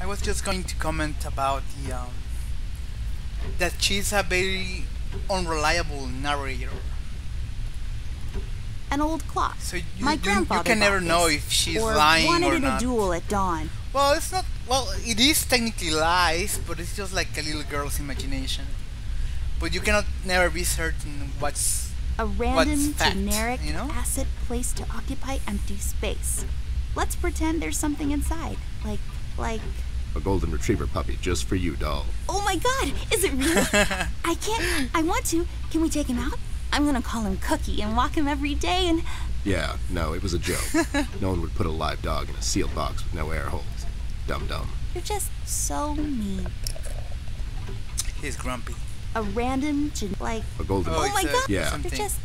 I was just going to comment about the that she's a very unreliable narrator. An old clock. So My grandfather you can never bought know this, if she's or lying wanted or in not. a duel at dawn. Well, it's not. Well, it is technically lies, but it's just like a little girl's imagination. But you cannot never be certain what's A random, fact, generic you know? asset placed to occupy empty space. Let's pretend there's something inside. Like... A golden retriever puppy just for you, doll. Oh my god! Is it really? I can't... I want to. Can we take him out? I'm gonna call him Cookie and walk him every day and... Yeah, no, it was a joke. No one would put a live dog in a sealed box with no air holes. Dum-dum. You're just so mean. He's grumpy. A random, A golden... Oh my god! Yeah. Something. You're just...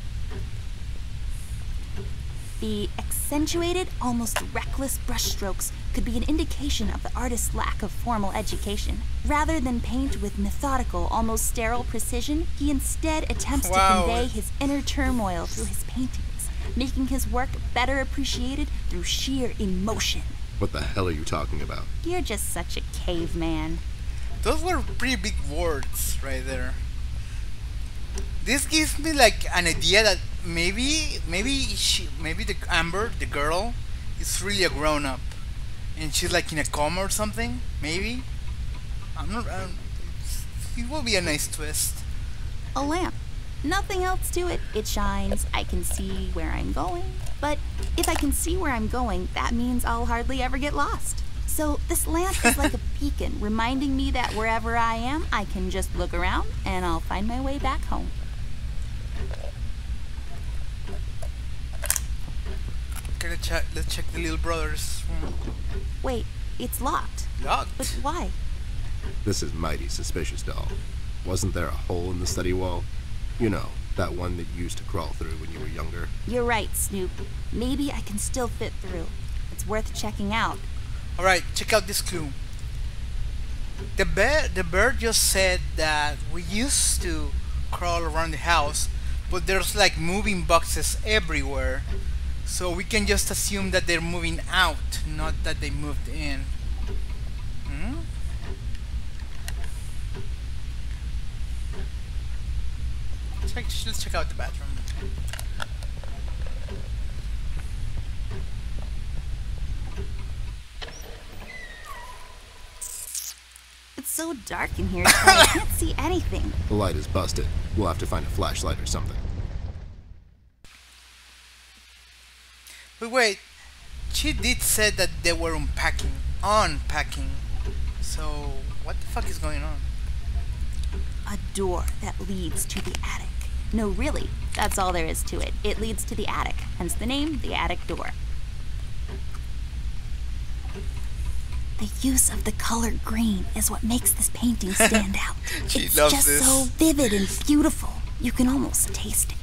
The accentuated, almost reckless brushstrokes could be an indication of the artist's lack of formal education. Rather than paint with methodical, almost sterile precision, he instead attempts to convey his inner turmoil through his paintings, making his work better appreciated through sheer emotion. What the hell are you talking about? You're just such a caveman. Those were pretty big words right there. This gives me like an idea that maybe the Amber, the girl, is really a grown up, and she's like in a coma or something. Maybe. It will be a nice twist. A lamp. Nothing else to it. It shines. I can see where I'm going. But if I can see where I'm going, that means I'll hardly ever get lost. So this lamp is like a beacon, reminding me that wherever I am, I can just look around and I'll find my way back home. Okay, let's check the little brother's room. Wait, it's locked. Locked? But why? This is mighty suspicious, doll. Wasn't there a hole in the study wall? You know, that one that you used to crawl through when you were younger. You're right, Snoop. Maybe I can still fit through. It's worth checking out. Alright, check out this clue. The bird just said that we used to crawl around the house, but there's like moving boxes everywhere. So we can just assume that they're moving out, not that they moved in. Let's check out the bathroom. It's so dark in here, I can't see anything. The light is busted. We'll have to find a flashlight or something. But wait, she did say that they were unpacking. So what the fuck is going on? A door that leads to the attic. No, really, that's all there is to it. It leads to the attic, hence the name, the attic door. The use of the color green is what makes this painting stand out. It's just so vivid and beautiful. You can almost taste it.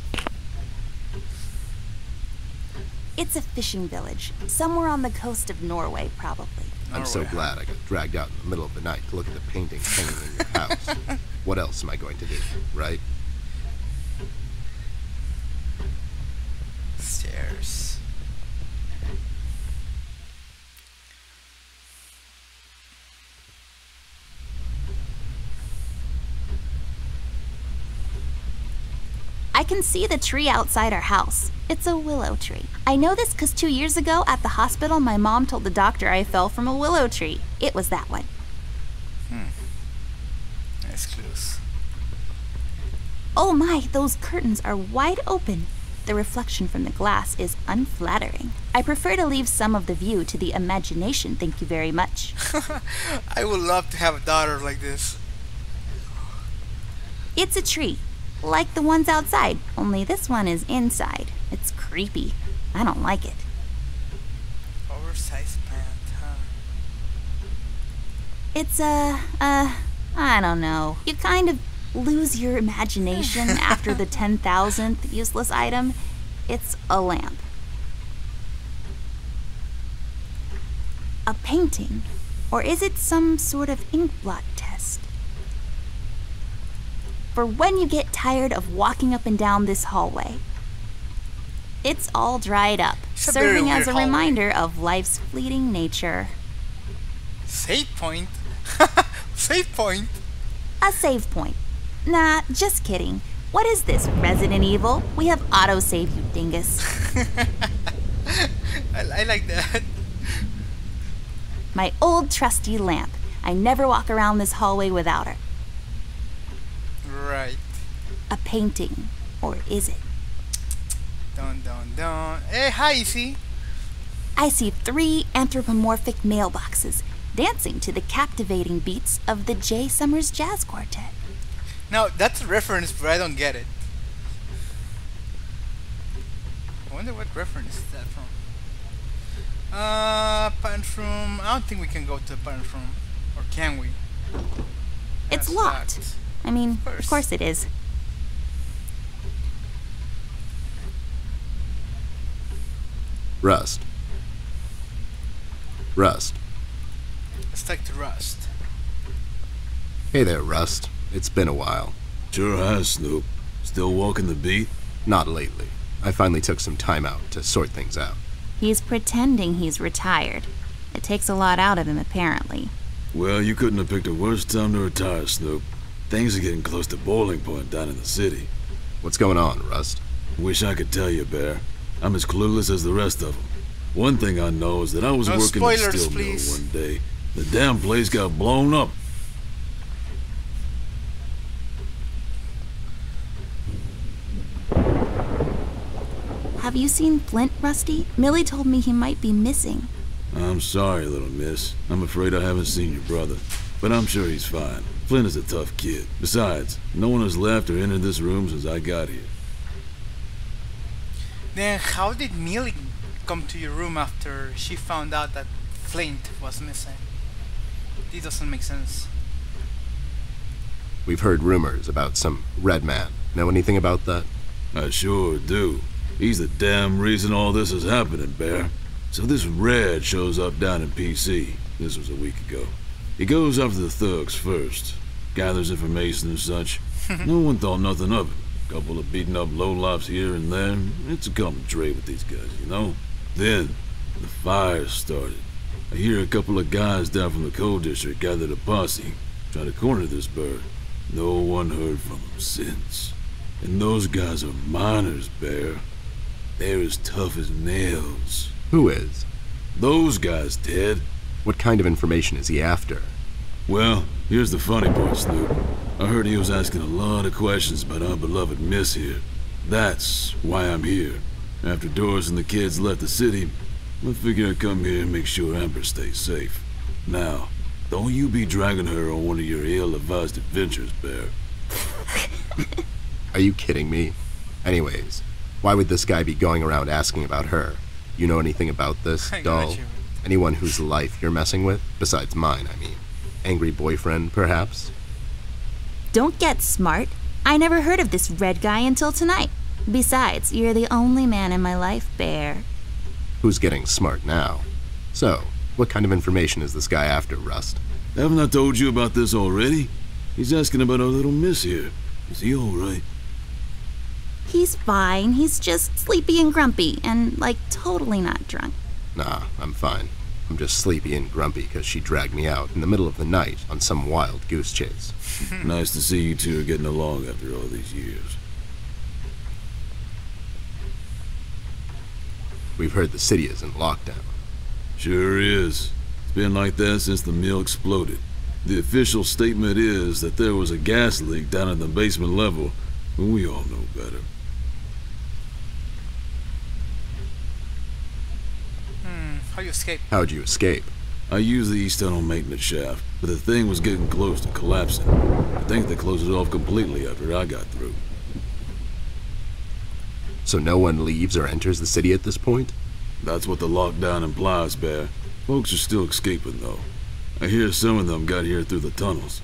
It's a fishing village, somewhere on the coast of Norway, probably. I'm so glad I got dragged out in the middle of the night to look at the painting hanging in your house. What else am I going to do, right? Stairs. I can see the tree outside our house. It's a willow tree. I know this because 2 years ago at the hospital, my mom told the doctor I fell from a willow tree. It was that one. Nice clues. Oh my, those curtains are wide open. The reflection from the glass is unflattering. I prefer to leave some of the view to the imagination, thank you very much. I would love to have a daughter like this. It's a tree, like the ones outside, only this one is inside. It's creepy. I don't like it. Oversized plant, huh? It's I don't know. You kind of lose your imagination after the 10,000th useless item. It's a lamp. A painting? Or is it some sort of ink blot test? For when you get tired of walking up and down this hallway. It's all dried up, It's a very serving as weird a hallway. reminder of life's fleeting nature. Save point? Save point? A save point. Nah, just kidding. What is this, Resident Evil? We have autosave, you dingus. I like that. My old trusty lamp. I never walk around this hallway without her. Right. A painting. Or is it? Dun dun dun. Hey, hi, Izzy. I see 3 anthropomorphic mailboxes dancing to the captivating beats of the J. Summers Jazz Quartet. Now, that's a reference, but I don't get it. I wonder what reference is that from. Parent room. I don't think we can go to the parent room. Or can we? It's That's locked. locked. I mean, of course it is. Rust. Rust. Let's take to Rust. Hey there, Rust. It's been a while. Sure has, Snoop. Still walking the beat? Not lately. I finally took some time out to sort things out. He's pretending he's retired. It takes a lot out of him, apparently. Well, you couldn't have picked a worse time to retire, Snoop. Things are getting close to boiling point down in the city. What's going on, Rust? Wish I could tell you, Bear. I'm as clueless as the rest of them. One thing I know is that I was No working at spoilers, Steel Mill please. one day. The damn place got blown up. Have you seen Flint, Rusty? Millie told me he might be missing. I'm sorry, little miss. I'm afraid I haven't seen your brother. But I'm sure he's fine. Flint is a tough kid. Besides, no one has left or entered this room since I got here. Then how did Millie come to your room after she found out that Flint was missing? This doesn't make sense. We've heard rumors about some Red Man. Know anything about that? I sure do. He's the damn reason all this is happening, Bear. So this Red shows up down in PC. This was a week ago. He goes after the thugs first, gathers information and such. No one thought nothing of it. Couple of beaten up lowlifes here and there. It's a common trait with these guys, you know? Then, the fire started. I hear a couple of guys down from the coal district gathered a posse, try to corner this bird. No one heard from them since. And those guys are miners, Bear. They're as tough as nails. Who is? Those guys, Ted. What kind of information is he after? Well, here's the funny part, Snoop. I heard he was asking a lot of questions about our beloved Miss here. That's why I'm here. After Doris and the kids left the city, I figured I'd come here and make sure Amber stays safe. Now, don't you be dragging her on one of your ill-advised adventures, Bear. Are you kidding me? Anyways, why would this guy be going around asking about her? You know anything about this, I doll? got you. Anyone whose life you're messing with? Besides mine, I mean. Angry boyfriend, perhaps? Don't get smart. I never heard of this Red guy until tonight. Besides, you're the only man in my life, Bear. Who's getting smart now? So, what kind of information is this guy after, Rust? Haven't I told you about this already? He's asking about our little Miss here. Is he all right? He's fine. He's just sleepy and grumpy and, like, totally not drunk. Nah, I'm fine. I'm just sleepy and grumpy because she dragged me out in the middle of the night on some wild goose chase. Nice to see you two are getting along after all these years. We've heard the city is in lockdown. Sure is. It's been like that since the mill exploded. The official statement is that there was a gas leak down at the basement level, but we all know better. How you escape? How'd you escape? I used the east tunnel maintenance shaft, but the thing was getting close to collapsing. I think they closed it off completely after I got through. So no one leaves or enters the city at this point? That's what the lockdown implies, Bear. Folks are still escaping, though. I hear some of them got here through the tunnels.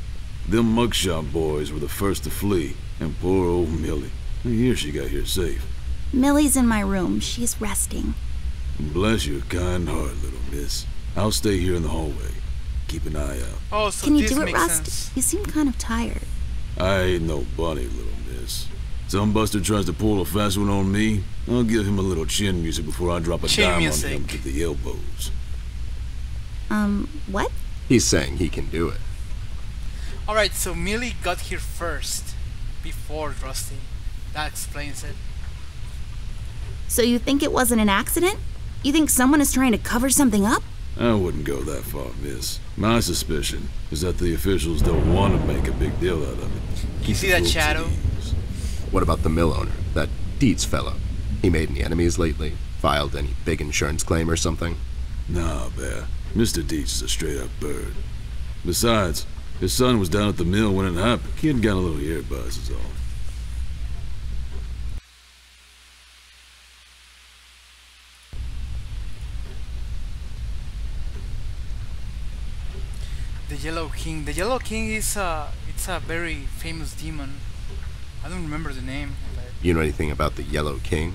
Them mugshot boys were the first to flee, and poor old Millie. I hear she got here safe. Millie's in my room. She's resting. Bless your kind heart, little miss. I'll stay here in the hallway. Keep an eye out. Oh, so Can you this do it, makes Rust? sense. You seem kind of tired. I ain't no bunny, little miss. Some buster tries to pull a fast one on me, I'll give him a little chin music before I drop a Chin dime music. on him to the elbows. What? He's saying he can do it. Alright, so Millie got here first, before Rusty. That explains it. So you think it wasn't an accident? You think someone is trying to cover something up? I wouldn't go that far, miss. My suspicion is that the officials don't want to make a big deal out of it. You see that shadow? What about the mill owner, that Dietz fellow? He made any enemies lately? Filed any big insurance claim or something? Nah, Bear. Mr. Dietz is a straight-up bird. Besides, his son was down at the mill when it happened. Kid got a little ear buzz is all. The Yellow King. The Yellow King is it's a very famous demon. I don't remember the name. But You know anything about the Yellow King?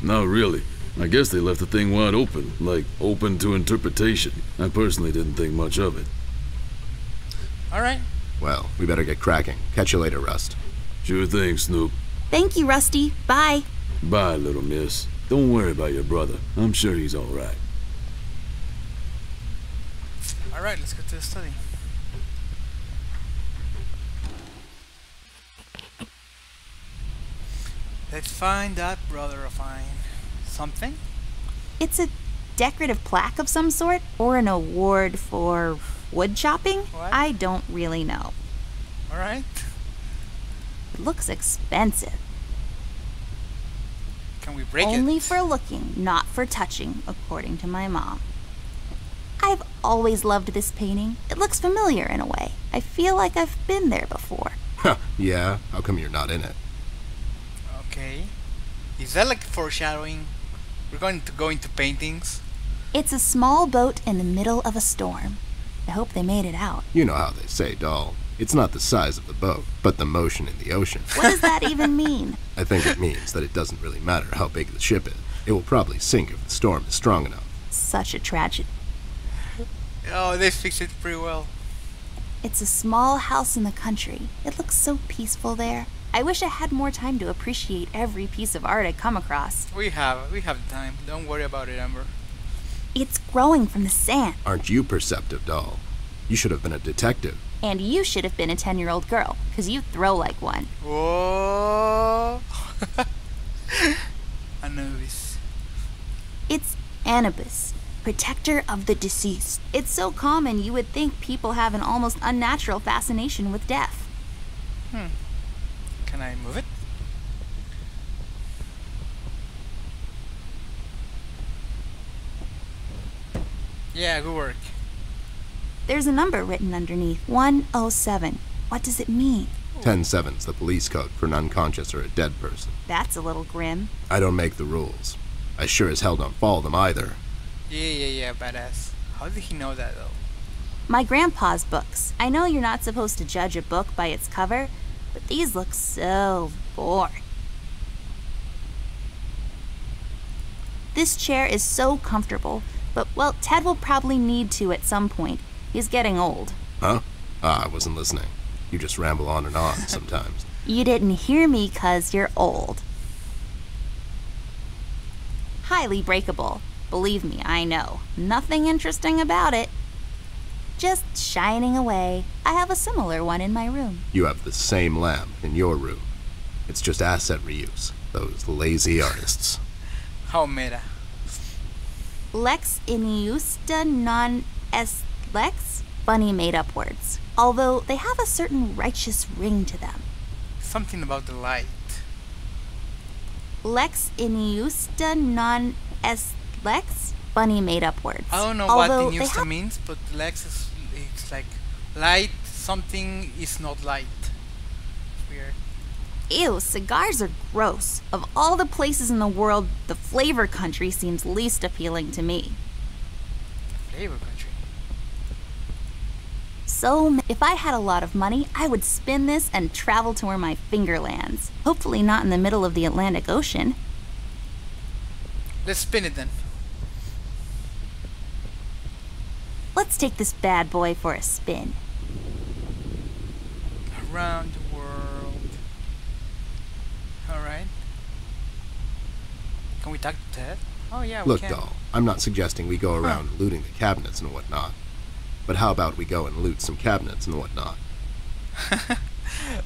Not really. I guess they left the thing wide open, like open to interpretation. I personally didn't think much of it. Alright. Well, we better get cracking. Catch you later, Rust. Sure thing, Snoop. Thank you, Rusty. Bye. Bye, little miss. Don't worry about your brother. I'm sure he's all right. Alright, let's go to the study. Let's find that brother of mine. Something? It's a decorative plaque of some sort, or an award for wood chopping? What? I don't really know. Alright. It looks expensive. Can we break Only it? for looking, not for touching, according to my mom. I've always loved this painting. It looks familiar in a way. I feel like I've been there before. Huh, yeah? How come you're not in it? Okay. Is that like foreshadowing? We're going to go into paintings? It's a small boat in the middle of a storm. I hope they made it out. You know how they say, doll. It's not the size of the boat, but the motion in the ocean. What does that even mean? I think it means that it doesn't really matter how big the ship is. It will probably sink if the storm is strong enough. Such a tragedy. Oh, they fixed it pretty well. It's a small house in the country. It looks so peaceful there. I wish I had more time to appreciate every piece of art I come across. We have the time. Don't worry about it, Amber. It's growing from the sand. Aren't you perceptive, doll? You should have been a detective. And you should have been a 10-year-old girl, because you throw like one. Whoa! Anubis. It's Anubis, protector of the deceased. It's so common you would think people have an almost unnatural fascination with death. Can I move it? Yeah, good work. There's a number written underneath, 107. What does it mean? 10-7's the police code for an unconscious or a dead person. That's a little grim. I don't make the rules. I sure as hell don't follow them either. Yeah, badass. How did he know that though? My grandpa's books. I know you're not supposed to judge a book by its cover, but these look so boring. This chair is so comfortable, but well, Ted will probably need to at some point. He's getting old. Huh? Ah, I wasn't listening. You just ramble on and on sometimes. You didn't hear me 'cause you're old. Highly breakable. Believe me, I know. Nothing interesting about it. Just shining away. I have a similar one in my room. You have the same lamp in your room. It's just asset reuse. Those lazy artists. How meta. Lex iniusta non est lex? Funny made-up words. Although they have a certain righteous ring to them. Something about the light. Lex iniusta non est lex? Funny made-up words. I don't know Although what they Inusta have- means, but Lex is it's like light, something is not light. Weird. Ew, cigars are gross. Of all the places in the world, the flavor country seems least appealing to me. Flavor country. So, if I had a lot of money, I would spin this and travel to where my finger lands. Hopefully not in the middle of the Atlantic Ocean. Let's spin it then. Let's take this bad boy for a spin. Around the world. Alright. Can we talk to Ted? Oh yeah, we Look, can. doll, I'm not suggesting we go around looting the cabinets and whatnot. But how about we go and loot some cabinets and whatnot?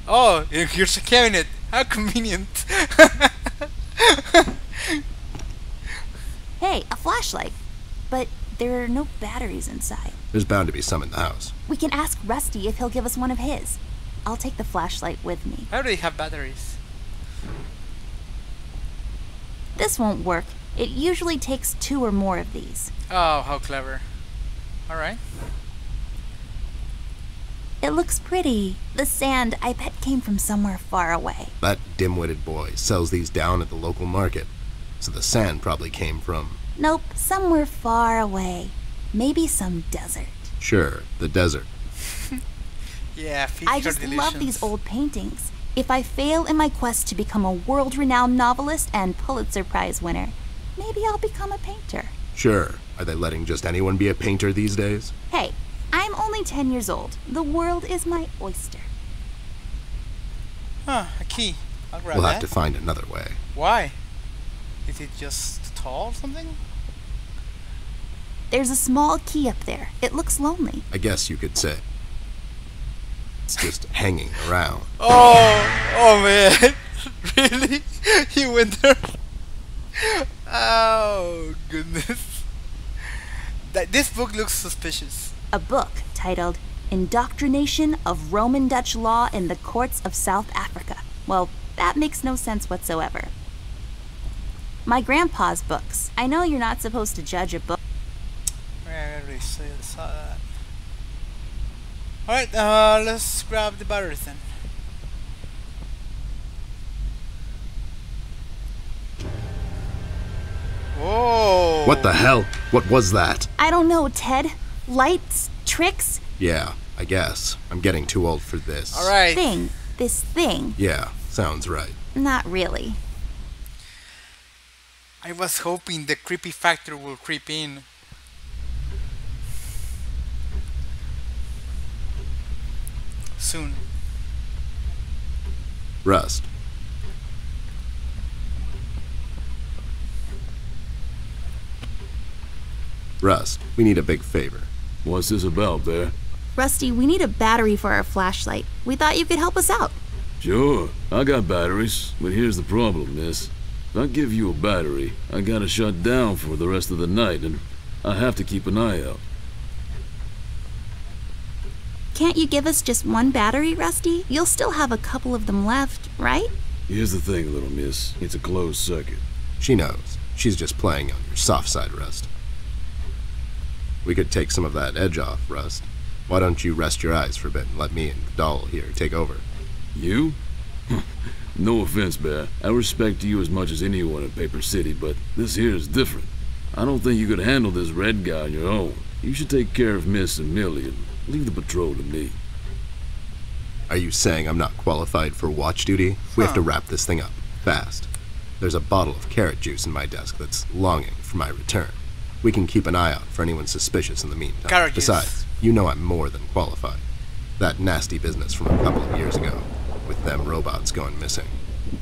Oh, here's a cabinet. How convenient. Hey, a flashlight. But there are no batteries inside. There's bound to be some in the house. We can ask Rusty if he'll give us one of his. I'll take the flashlight with me. I already have batteries. This won't work. It usually takes 2 or more of these. Oh, how clever. Alright. It looks pretty. The sand, I bet, came from somewhere far away. That dim-witted boy sells these down at the local market. So the sand probably came from... Nope, somewhere far away. Maybe some desert. Sure, the desert. Yeah, feed I her just delusions. love these old paintings. If I fail in my quest to become a world-renowned novelist and Pulitzer Prize winner, maybe I'll become a painter. Sure. Are they letting just anyone be a painter these days? Hey, I'm only 10 years old. The world is my oyster. Huh, a key. I'll grab We'll that. have to find another way. Why? Is it just tall or something? There's a small key up there. It looks lonely. I guess you could say. It's just hanging around. Oh man. Really? You went there? Oh goodness. This book looks suspicious. A book titled Indoctrination of Roman Dutch Law in the Courts of South Africa. Well, that makes no sense whatsoever. My grandpa's books. I know you're not supposed to judge a book. I already saw that. Alright, let's grab the batteries then. Whoa! What the hell? What was that? I don't know, Ted. Lights? Tricks? Yeah, I guess. I'm getting too old for this. Alright. Thing. This thing. Yeah, sounds right. Not really. I was hoping the creepy factor will creep in. Soon. Rust. Rust, we need a big favor. What's this about, Bear? Rusty, we need a battery for our flashlight. We thought you could help us out. Sure, I got batteries, but here's the problem, miss. If I give you a battery, I gotta shut down for the rest of the night, and I have to keep an eye out. Can't you give us just one battery, Rusty? You'll still have a couple of them left, right? Here's the thing, little miss. It's a closed circuit. She knows. She's just playing on your soft side, Rust. We could take some of that edge off, Rust. Why don't you rest your eyes for a bit and let me and the doll here take over? You? No offense, Bear. I respect you as much as anyone in Paper City, but this here is different. I don't think you could handle this red guy on your own. You should take care of Miss and Millie and leave the patrol to me. Are you saying I'm not qualified for watch duty? We have to wrap this thing up, fast. There's a bottle of carrot juice in my desk that's longing for my return. We can keep an eye out for anyone suspicious in the meantime. Carrot juice. Besides, you know I'm more than qualified. That nasty business from a couple of years ago, with them robots going missing.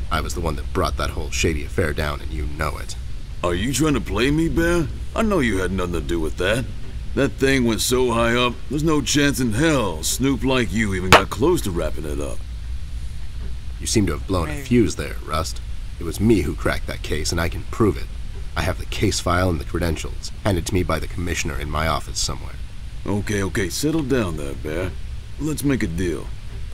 I was the one that brought that whole shady affair down, and you know it. Are you trying to play me, Bear? I know you had nothing to do with that. That thing went so high up, there's no chance in hell Snoop like you even got close to wrapping it up. You seem to have blown a fuse there, Rust. It was me who cracked that case, and I can prove it. I have the case file and the credentials, handed to me by the commissioner in my office somewhere. Okay, settle down there, Bear. Let's make a deal.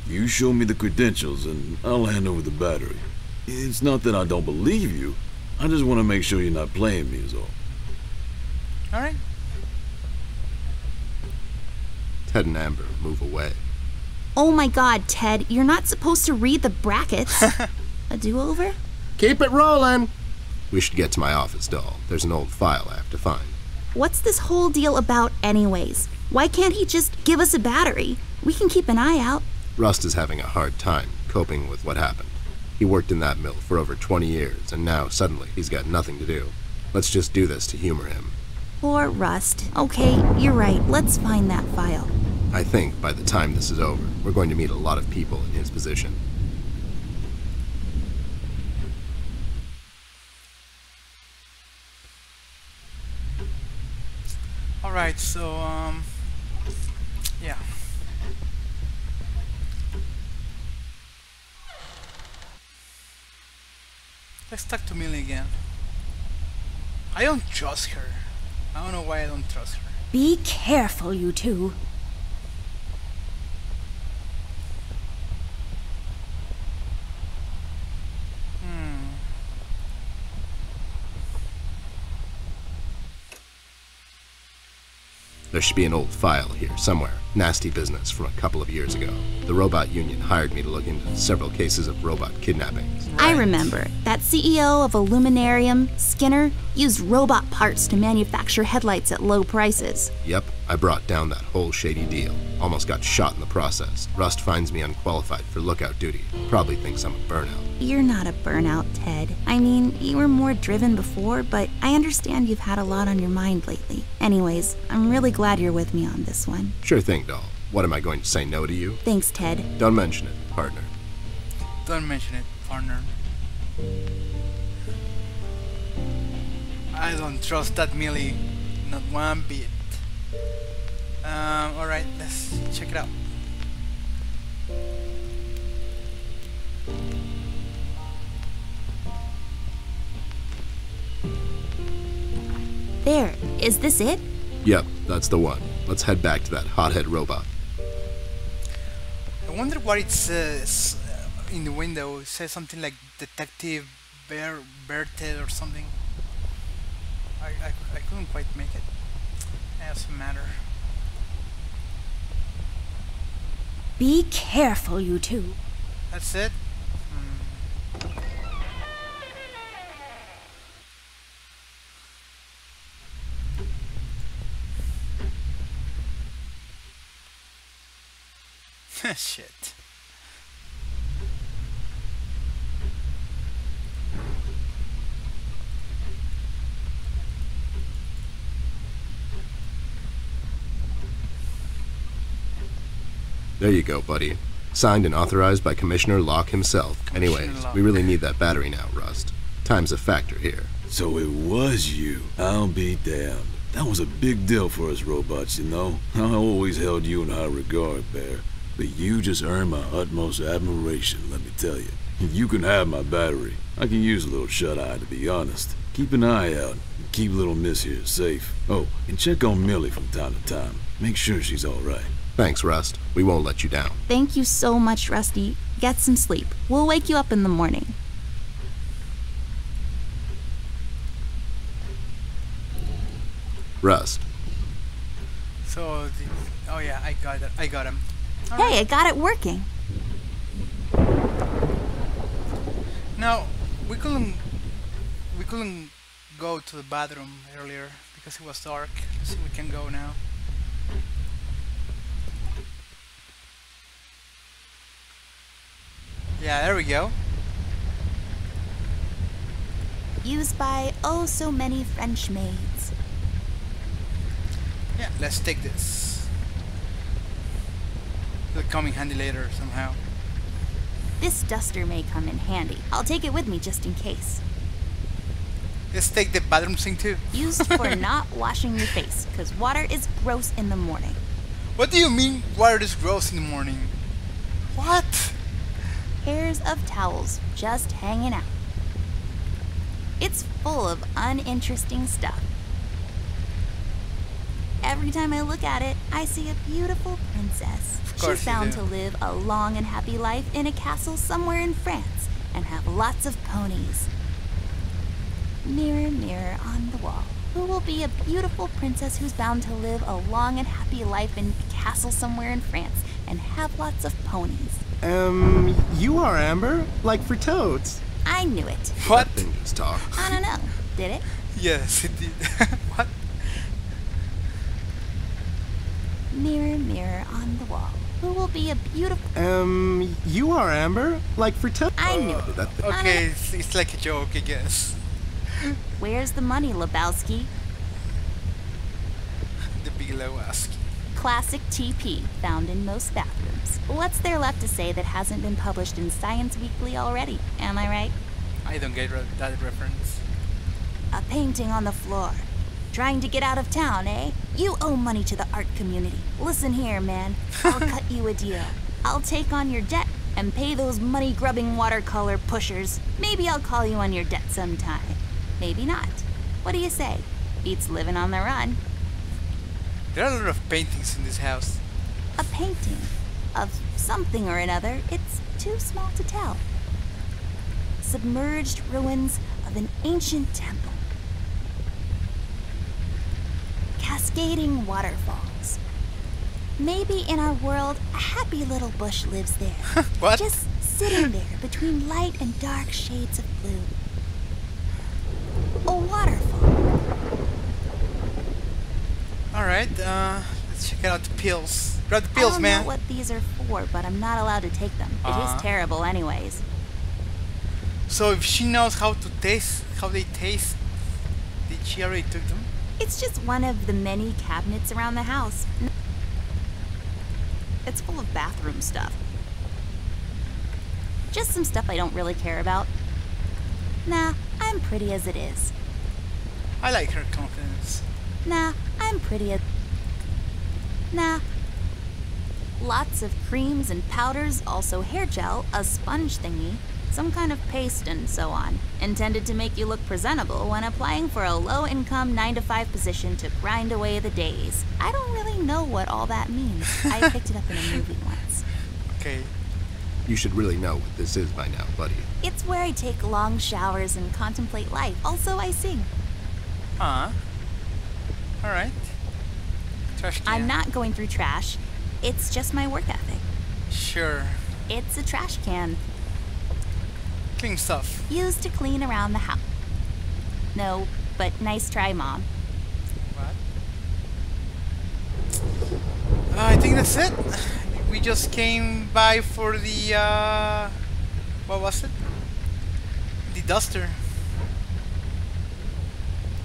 You show me the credentials, and I'll hand over the battery. It's not that I don't believe you. I just want to make sure you're not playing me is all. Alright. Ted and Amber move away. Oh my god, Ted, you're not supposed to read the brackets. A do-over? Keep it rolling! We should get to my office, doll. There's an old file I have to find. What's this whole deal about anyways? Why can't he just give us a battery? We can keep an eye out. Rust is having a hard time coping with what happened. He worked in that mill for over 20 years, and now suddenly he's got nothing to do. Let's just do this to humor him. Poor Rust. Okay, you're right. Let's find that file. I think by the time this is over, we're going to meet a lot of people in his position. Alright, so Yeah. Let's talk to Millie again. I don't trust her. I don't know why I don't trust her. Be careful, you two. There should be an old file here somewhere. Nasty business from a couple of years ago. The Robot Union hired me to look into several cases of robot kidnappings. I remember. That CEO of Illuminarium, Skinner, used robot parts to manufacture headlights at low prices. Yep, I brought down that whole shady deal. Almost got shot in the process. Rust finds me unqualified for lookout duty. Probably thinks I'm a burnout. You're not a burnout, Ted. I mean, you were more driven before, but I understand you've had a lot on your mind lately. Anyways, I'm really glad you're with me on this one. Sure thing, doll. What, am I going to say no to you? Thanks, Ted. Don't mention it, partner. Don't mention it, partner. I don't trust that Millie, not one bit. Alright, let's check it out. There, is this it? Yep, that's the one. Let's head back to that hothead robot. I wonder what it says in the window. It says something like Detective Berted or something. I couldn't quite make it. It doesn't matter. Be careful, you two. That's it? Shit. There you go, buddy. Signed and authorized by Commissioner Locke himself. Anyways, Locke. we really need that battery now, Rust. Time's a factor here. So it was you. I'll be damned. That was a big deal for us robots, you know. I always held you in high regard, Bear. But you just earned my utmost admiration, let me tell you. You can have my battery. I can use a little shut-eye, to be honest. Keep an eye out, and keep little miss here safe. Oh, and check on Millie from time to time. Make sure she's all right. Thanks, Rust. We won't let you down. Thank you so much, Rusty. Get some sleep. We'll wake you up in the morning. Rust. So, oh yeah, I got it. I got him. All Hey, right. I got it working. Now, we couldn't go to the bathroom earlier because it was dark. Let's see if we can go now. Yeah, there we go. Used by oh so many French maids. Yeah, let's take this. It'll come in handy later somehow. This duster may come in handy. I'll take it with me just in case. Let's take the bathroom sink too. Used for not washing your face, because water is gross in the morning. What do you mean water is gross in the morning? What? Pairs of towels just hanging out. It's full of uninteresting stuff. Every time I look at it, I see a beautiful princess. Of course She's you bound do. to live a long and happy life in a castle somewhere in France and have lots of ponies. Mirror, mirror on the wall, who will be a beautiful princess who's bound to live a long and happy life in a castle somewhere in France and have lots of ponies? You are Amber, like for toads. I knew it. What? Thing just talk. I don't know. Did it? Yes, it did. What? Mirror, mirror on the wall, who will be a beautiful... You are Amber, like for toads. I knew it. That thing. Okay, it's like a joke, I guess. Where's the money, Lebowski? The Big Lebowski. Classic TP, found in most bathrooms. What's there left to say that hasn't been published in Science Weekly already? Am I right? I don't get that reference. A painting on the floor. trying to get out of town, eh? You owe money to the art community. Listen here, man. I'll cut you a deal. I'll take on your debt and pay those money-grubbing watercolor pushers. Maybe I'll call you on your debt sometime. Maybe not. What do you say? Beats living on the run. There are a lot of paintings in this house. A painting of something or another. It's too small to tell. Submerged ruins of an ancient temple. Cascading waterfalls. Maybe in our world, a happy little bush lives there. What? Just sitting there between light and dark shades of blue. A waterfall. Alright, let's check out the pills. Grab the pills, I don't man. know what these are for, but I'm not allowed to take them. It is terrible anyways. So if she knows how they taste, did she already took them? It's just one of the many cabinets around the house. It's full of bathroom stuff. Just some stuff I don't really care about. Nah, I'm pretty as it is. I like her confidence. Nah, I'm pretty as... Nah. Lots of creams and powders, also hair gel, a sponge thingy, some kind of paste and so on, intended to make you look presentable when applying for a low-income 9-to-5 position to grind away the days. I don't really know what all that means. I picked it up in a movie once. Okay. You should really know what this is by now, buddy. It's where I take long showers and contemplate life. Also, I sing. Alright. Trash can. I'm not going through trash. It's just my work ethic. Sure. It's a trash can. Clean stuff. Used to clean around the house. No, but nice try, Mom. What? I think that's it. We just came by for the, what was it? The duster.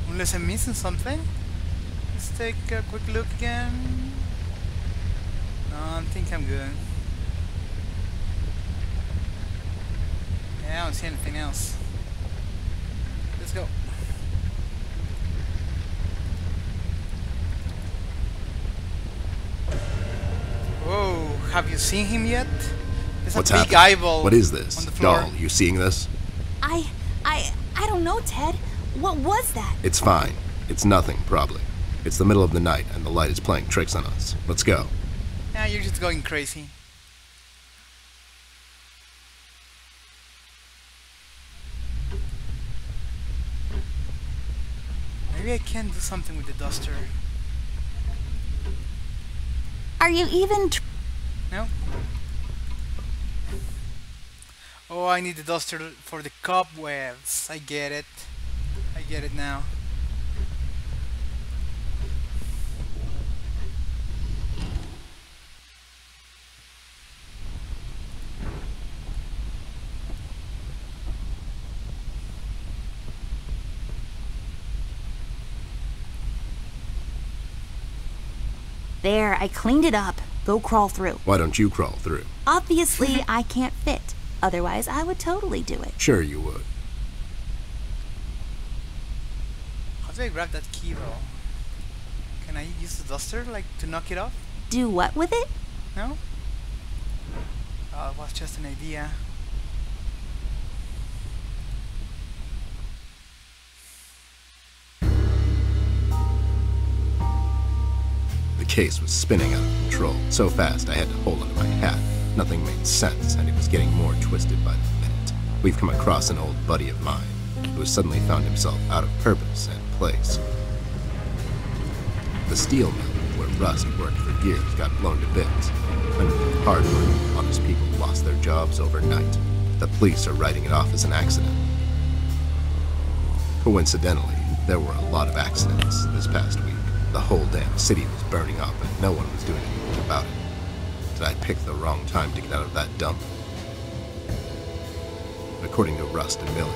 Unless I'm missing something. Let's take a quick look again. No, I think I'm good. Yeah, I don't see anything else. Let's go. Whoa, have you seen him yet? There's What's a big happening? eyeball. What is this? On the floor. Doll, you seeing this? I don't know, Ted. What was that? It's fine. It's nothing, probably. It's the middle of the night, and the light is playing tricks on us. Let's go. Yeah, you're just going crazy. Maybe I can do something with the duster. Are you even... No? Oh, I need the duster for the cobwebs. I get it. I get it now. There, I cleaned it up. Go crawl through. Why don't you crawl through? Obviously, I can't fit. Otherwise, I would totally do it. Sure you would. How do I grab that key though? Can I use the duster, like, to knock it off? Do what with it? No? Oh, it was just an idea. The case was spinning out of control, so fast I had to hold onto my hat. Nothing made sense, and it was getting more twisted by the minute. We've come across an old buddy of mine, who has suddenly found himself out of purpose and place. The steel mill, where Rust worked for years, got blown to bits. Hundreds of hard-working, honest people lost their jobs overnight. The police are writing it off as an accident. Coincidentally, there were a lot of accidents this past week. The whole damn city was burning up and no one was doing anything about it. Did I pick the wrong time to get out of that dump? According to Rust and Millie,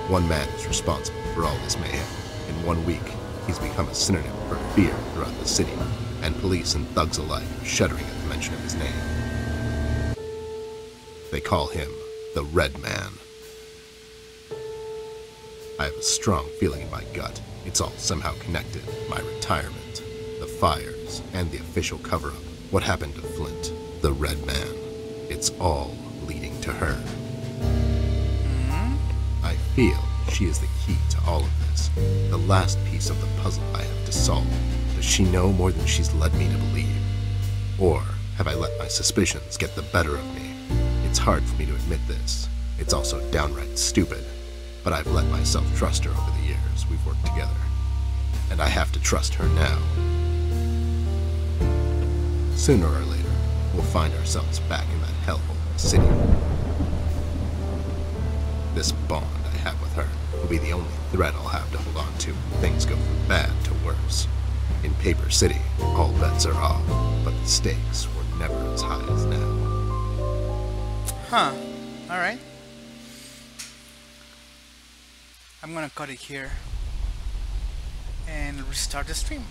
one man is responsible for all this mayhem. In 1 week, he's become a synonym for fear throughout the city, and police and thugs alike are shuddering at the mention of his name. They call him the Red Man. I have a strong feeling in my gut. It's all somehow connected. My retirement, the fires, and the official cover-up. What happened to Flint, the Red Man. It's all leading to her. I feel she is the key to all of this. The last piece of the puzzle I have to solve. Does she know more than she's led me to believe? Or have I let my suspicions get the better of me? It's hard for me to admit this. It's also downright stupid. But I've let myself trust her over the years we've worked together. And I have to trust her now. Sooner or later, we'll find ourselves back in that hellhole in the city. This bond I have with her will be the only thread I'll have to hold on to when things go from bad to worse. In Paper City, all bets are off, but the stakes were never as high as now. Huh. Alright. I'm gonna cut it here and restart the stream.